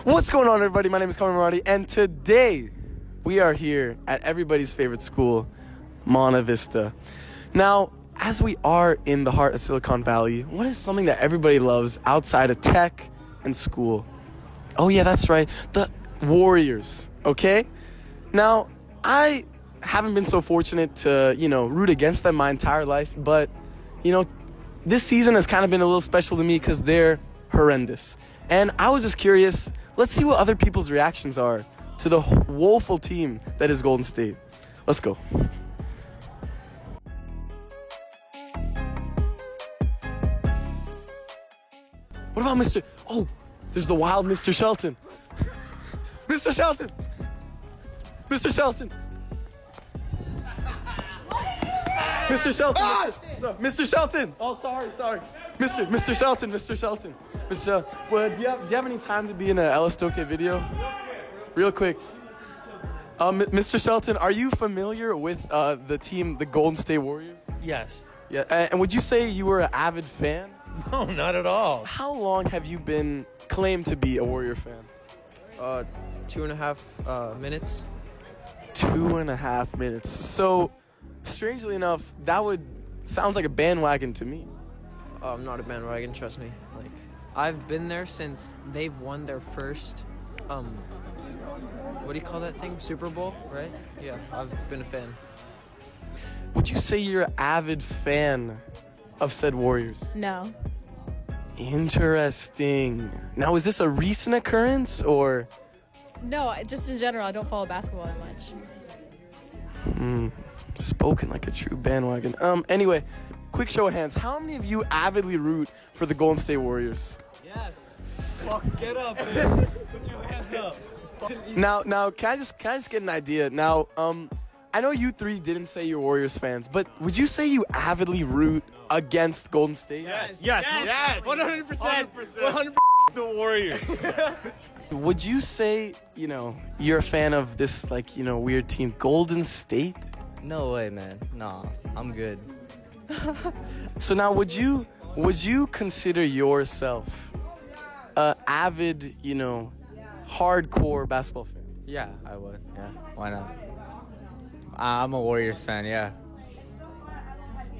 What's going on, everybody? My name is Carmen Marati, and today we are here at everybody's favorite school, Monta Vista. Now, as we are in the heart of Silicon Valley, what is something that everybody loves outside of tech and school? Oh yeah, that's right, the Warriors, okay? Now, I haven't been so fortunate to, root against them my entire life, but, this season has kind of been a little special to me because they're horrendous. And I was just curious, let's see what other people's reactions are to the woeful team that is Golden State. Let's go. What about Mr. Oh, there's the wild Mr. Shelton. Mr. Shelton. Mr. Shelton. Mr. Shelton. Mr. Shelton. Oh, sorry. Mr. Shelton. Well, do you have any time to be in an Ella Stoke video? Real quick. Mr. Shelton, are you familiar with the team, the Golden State Warriors? Yes. Yeah. And would you say you were an avid fan? No, not at all. How long have you been claimed to be a Warrior fan? 2.5 minutes. 2.5 minutes. So, strangely enough, sounds like a bandwagon to me. I'm not a bandwagon, trust me. Like, I've been there since they've won their first, what do you call that thing? Super Bowl, right? Yeah, I've been a fan. Would you say you're an avid fan of said Warriors? No. Interesting. Now, is this a recent occurrence or? No, just in general, I don't follow basketball that much. Spoken like a true bandwagon. Anyway, quick show of hands. How many of you avidly root for the Golden State Warriors? Yes. Fuck, get up, man. Put your hands up. Now, can I just get an idea? Now, I know you three didn't say you're Warriors fans, but would you say you avidly root against Golden State? Yes. 100%. 100% the Warriors. Would you say, you're a fan of this, weird team, Golden State? No way, man. Nah, I'm good. So now, would you consider yourself a avid, hardcore basketball fan? Yeah, I would. Yeah, why not? I'm a Warriors fan, yeah.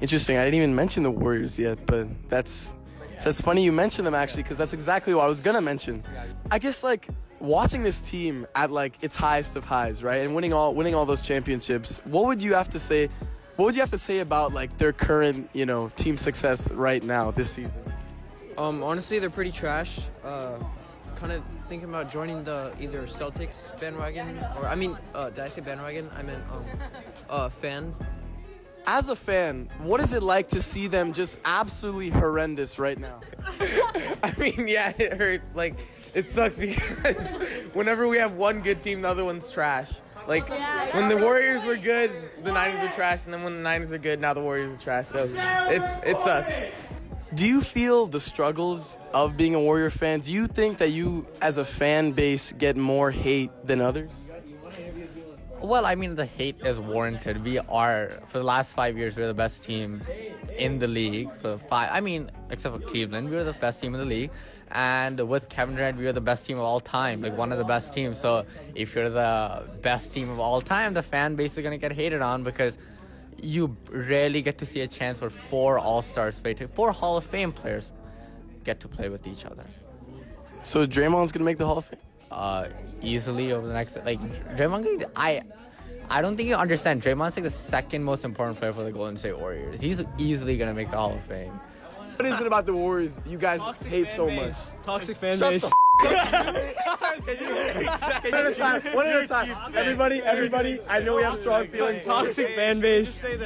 Interesting. I didn't even mention the Warriors yet, but that's funny you mentioned them, actually, because that's exactly what I was going to mention. I guess, watching this team at, its highest of highs, right, and winning all those championships, what would you have to say about, their current, team success right now this season? Honestly, they're pretty trash. Kind of thinking about joining the either Celtics bandwagon, or, did I say bandwagon? I meant, fan. As a fan, what is it like to see them just absolutely horrendous right now? Yeah, it hurts. It sucks because whenever we have one good team, the other one's trash. When the Warriors were good, the Niners were trash, and then when the Niners are good, now the Warriors are trash. So it sucks. Do you feel the struggles of being a Warrior fan? Do you think that you, as a fan base, get more hate than others? Well, the hate is warranted. We are, for the last 5 years, we're the best team in the league. Except for Cleveland, we were the best team in the league. And with Kevin Durant, we were the best team of all time, one of the best teams. So if you're the best team of all time, the fan base is going to get hated on because you rarely get to see a chance where 4 All-Stars play, 4 Hall of Fame players get to play with each other. So Draymond's going to make the Hall of Fame? Easily over the next, Draymond, I don't think you understand. Draymond's the second most important player for the Golden State Warriors. He's easily going to make the Hall of Fame. What is it about the Warriors you guys hate so much? Toxic fan base. One at a time. Everybody, I know we have strong feelings. Toxic fan base. Buddy,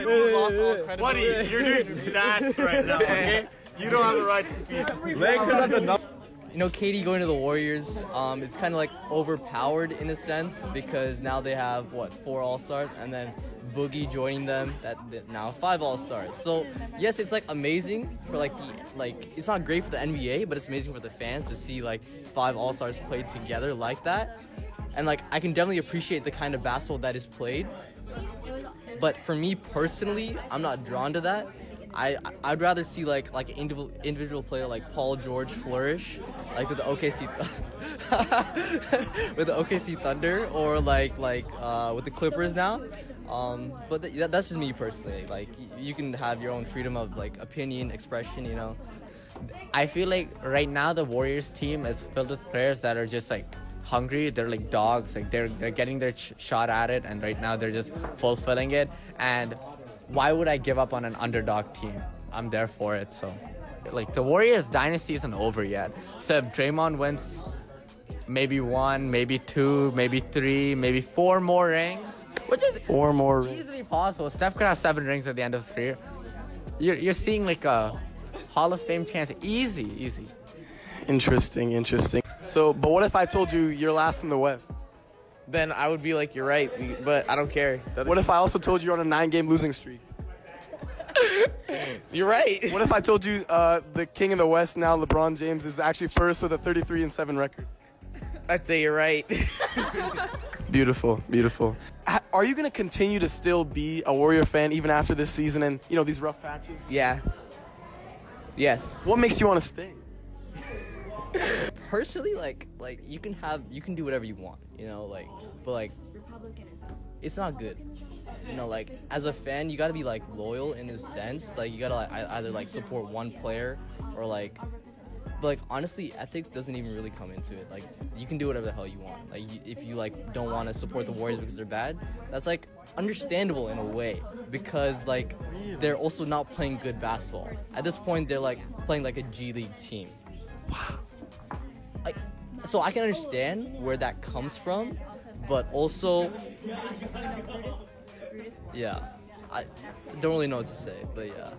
you're doing stats right now, okay? You don't have the right to speak. Lakers at the number. KD going to the Warriors, it's kind of overpowered in a sense because now they have 4 All-Stars and then Boogie joining them, now 5 All-Stars. So yes, it's amazing for it's not great for the NBA, but it's amazing for the fans to see 5 All-Stars played together like that. And I can definitely appreciate the kind of basketball that is played. But for me personally, I'm not drawn to that. I'd rather see like an individual player like Paul George flourish like with the OKC, with the OKC Thunder, or like with the Clippers now. But that's just me personally. Like you can have your own freedom of like opinion, expression. You know. I feel like right now the Warriors team is filled with players that are just like hungry. They're like dogs. Like they're getting their shot at it, and right now they're just fulfilling it. And why would I give up on an underdog team? I'm there for it. So, like the Warriors dynasty isn't over yet. So if Draymond wins, maybe 1, maybe 2, maybe 3, maybe 4 more rings, which is 4 more rings. easily possible. Steph could have 7 rings at the end of his career. You're seeing like a Hall of Fame chance. Easy. Interesting. So, but what if I told you you're last in the West? Then I would be like, you're right, but I don't care. What if I also told you you're on a 9-game losing streak? You're right. What if I told you the king of the West now, LeBron James, is actually first with a 33-7 record? I'd say you're right. Beautiful. Are you going to continue to still be a Warrior fan even after this season and, you know, these rough patches? Yeah. Yes. What makes you want to stay? Personally, like you can do whatever you want, you know, like, but like it's not good, you know, like as a fan you gotta be like loyal in a sense, like you gotta like either like support one player or like, but like honestly ethics doesn't even really come into it. Like you can do whatever the hell you want. Like if you like don't want to support the Warriors because they're bad, that's like understandable in a way, because like they're also not playing good basketball at this point. They're like playing like a G League team. Wow. Like, so I can understand where that comes from, but also, yeah, I don't really know what to say, but yeah.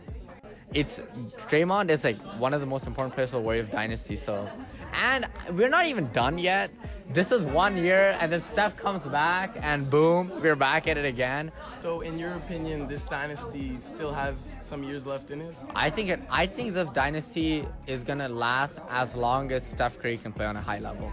It's Draymond is like one of the most important players for the Warriors dynasty. So, and we're not even done yet. This is 1 year, and then Steph comes back, and boom, we're back at it again. So, in your opinion, this dynasty still has some years left in it? I think the dynasty is gonna last as long as Steph Curry can play on a high level.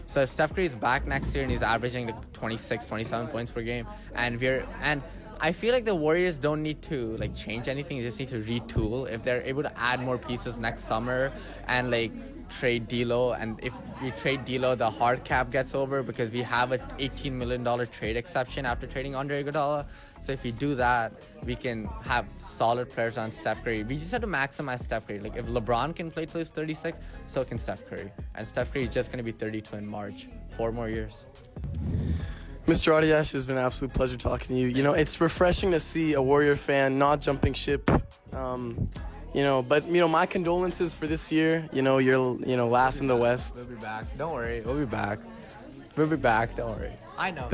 So if Steph Curry is back next year and he's averaging like 26, 27 points per game, and I feel like the Warriors don't need to like change anything. They just need to retool. If they're able to add more pieces next summer and like trade D'Lo, and if we trade D'Lo, the hard cap gets over because we have an $18 million trade exception after trading Andre Iguodala. So if we do that, we can have solid players on Steph Curry. We just have to maximize Steph Curry. Like if LeBron can play till he's 36, so can Steph Curry. And Steph Curry is just going to be 32 in March. 4 more years. Mr. Arias, it's been an absolute pleasure talking to you. You know, it's refreshing to see a Warrior fan not jumping ship. You know, but, you know, my condolences for this year. You know, you're, you know, last in the West. We'll be back. Don't worry. We'll be back. We'll be back. Don't worry. I know.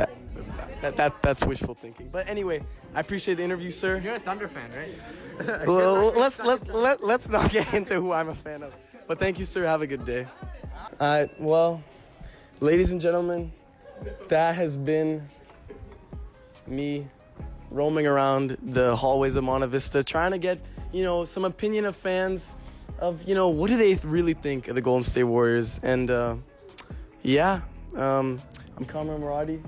That's wishful thinking. But anyway, I appreciate the interview, sir. You're a Thunder fan, right? Well, let's not get into who I'm a fan of. But thank you, sir. Have a good day. Well, ladies and gentlemen, that has been me roaming around the hallways of Monta Vista, trying to get, you know, some opinion of fans of, you know, what do they really think of the Golden State Warriors. And yeah, I'm Kamran Maradi.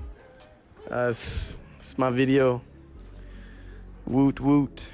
It's my video. Woot woot.